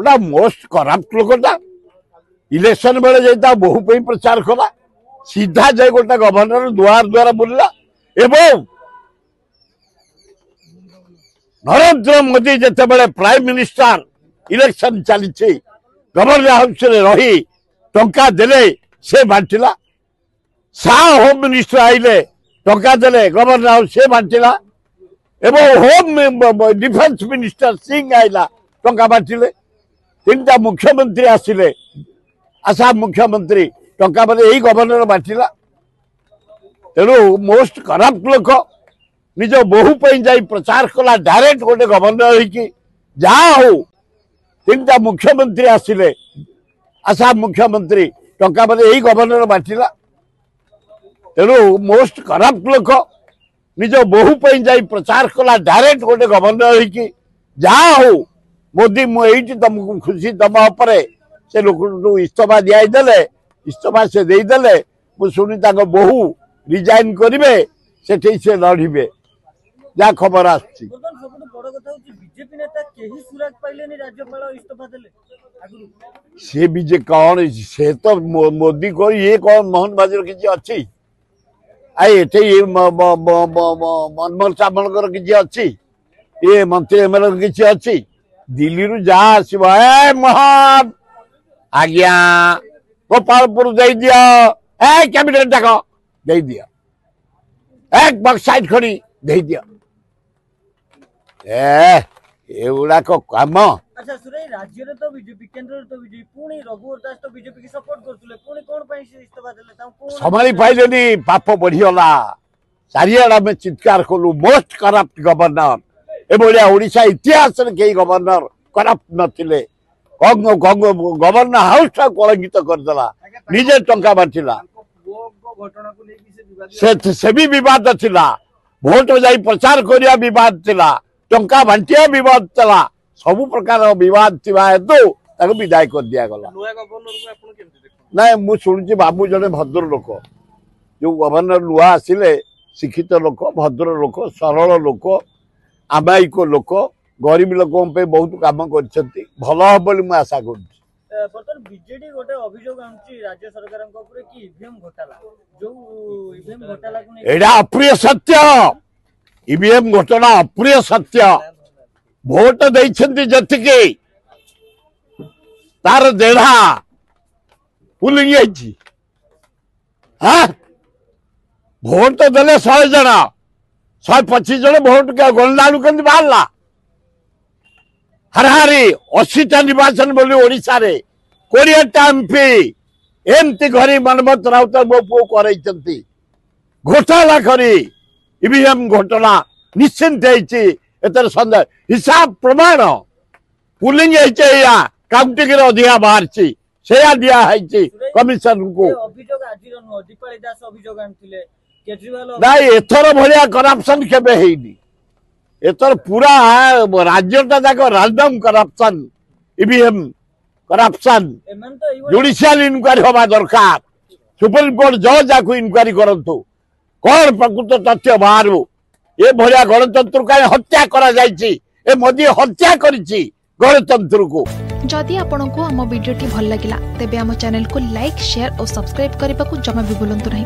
गोटा most corrupt लोकटा election बेले जाता बहु पे प्रचार कला सीधा जाए गोटा गवर्नर दुआर द्वारा बुलला एवं नरेंद्र मोदी जिते बड़े प्राइम मिनिस्टर इलेक्शन चली गवर्नर हाउस रही टंका देले से बांटिला शाह होम मिनिस्टर आइले टंका देले गवर्नर हाउस से बांटिला एवं होम डिफेन्स मिनिस्टर सिंह आइला टंका बांटिले तीनटा मुख्यमंत्री आसिले आसाम मुख्यमंत्री टंका बदे यही गवर्नर बांटिला तेणु मोस्ट करप्ट लोक निज बहु जाई प्रचार कला डायरेक्ट गोटे गवर्नर जहा हो तीनटा मुख्यमंत्री आसिले आसाम मुख्यमंत्री टंका बदे यही गवर्नर बांटिला तेणु मोस्ट करप्ट लोक निज बहु जाई प्रचार कला डायरेक्ट गोटे गवर्नर जहा हो मोदी मुझे तुमको खुशी तुम से लोक इस्तफा दिदेले इस्तफा से देदेले मुझे बहु रिजाइन करेंगे से लड़े जहाँ खबर आसी सी बीजे कौन से तो मोदी को ये कौन मोहन बाजार किसी अच्छी आई मनमोहन सामल किसी अच्छी ये मंत्री एमएलए किसी अच्छी दिल्ली रु जहाँ आसब ए मोहन आज्ञा गोपालपुर दे दिया ए कैबिनेट डाक दे दिया एक बक्साइट खड़ी दे दिया एगुड़ाक काम अच्छा सुरे राज्य रे तो बीजेपी केंद्र रे तो बीजेपी पुणी रघुवर दास तो बीजेपी की सपोर्ट करथुले पुणी कोन पई से इस्तफा देले ता कोन संभाली पाइलेनी पाप बढ़िगला चारियाडा में चित्कार कलु मोस्ट करप्ट गवर्नर एभलिया ओडिशा इतिहास रे केही गवर्नर करप्ट नथिले गवर्नर हाउस टा कलंकित करदेला निजे टंका बांटिला से भी विवाद थिला भोट जाई प्रचार करिया विवाद थिला टंका बांटिया विवाद थिला सब प्रकार विवाद थिबा हेतु ताको विदाय कर दिया गला ना मु सुनछि बाबू जने भद्र लोक जो गवर्नर नुआ आसिले शिक्षित लोक भद्र लोक सरल लोक आमायिक लोक गरीब लोकों पे बहुत काम करछंती भलो हो बोली मु आशा करू बर्तन बीजेडी गोटे अभियोग आंची राज्य सरकार ऊपर कि ईवीएम घोटाला जो ईवीएम घोटाला को एडा अप्रिय सत्य ईवीएम घोटाला अप्रिय सत्य भोट देइछंती जतिके तार देढ़ा पुलिंग आइछि हां भोट देले 100 जन 125 जन भोट के गणलालु केंद्र बाहरला हरहारी 80टा निर्वाचन बोली ओडिशा रे 20टा एमपी एमती घरी मनमत राउत मो पु करैछंती घोटाला करी ईवीएम घोटाला निश्चिंत होइछि एतर संदेह हिसाब प्रमाण पुलिंग या काउंटिंग रे अधिका बाहरछि सेया दिया हैछि कमिशन को अभियोग आजिर न दीपाली दास अभियोग आनथिले केजरीवाल नाही एथर भलिया करप्शन केबे हेइनी एथर पूरा राज्यटा जाक random corruption EVM corruption judicial inquiry होबा दरकार सुप्रीम कोर्ट जज जाको इनक्वारी करंतु कौन प्रकृत तथ्य बाहर ये भलिया गणतंत्र का हत्या करा जायछि ए मोदी हत्या करिछि गणतंत्र को जदि आपंक आम भिडी भल लगा तेब आम चैनल को लाइक शेयर और सब्सक्राइब करने को जमा भी भूलु नहीं।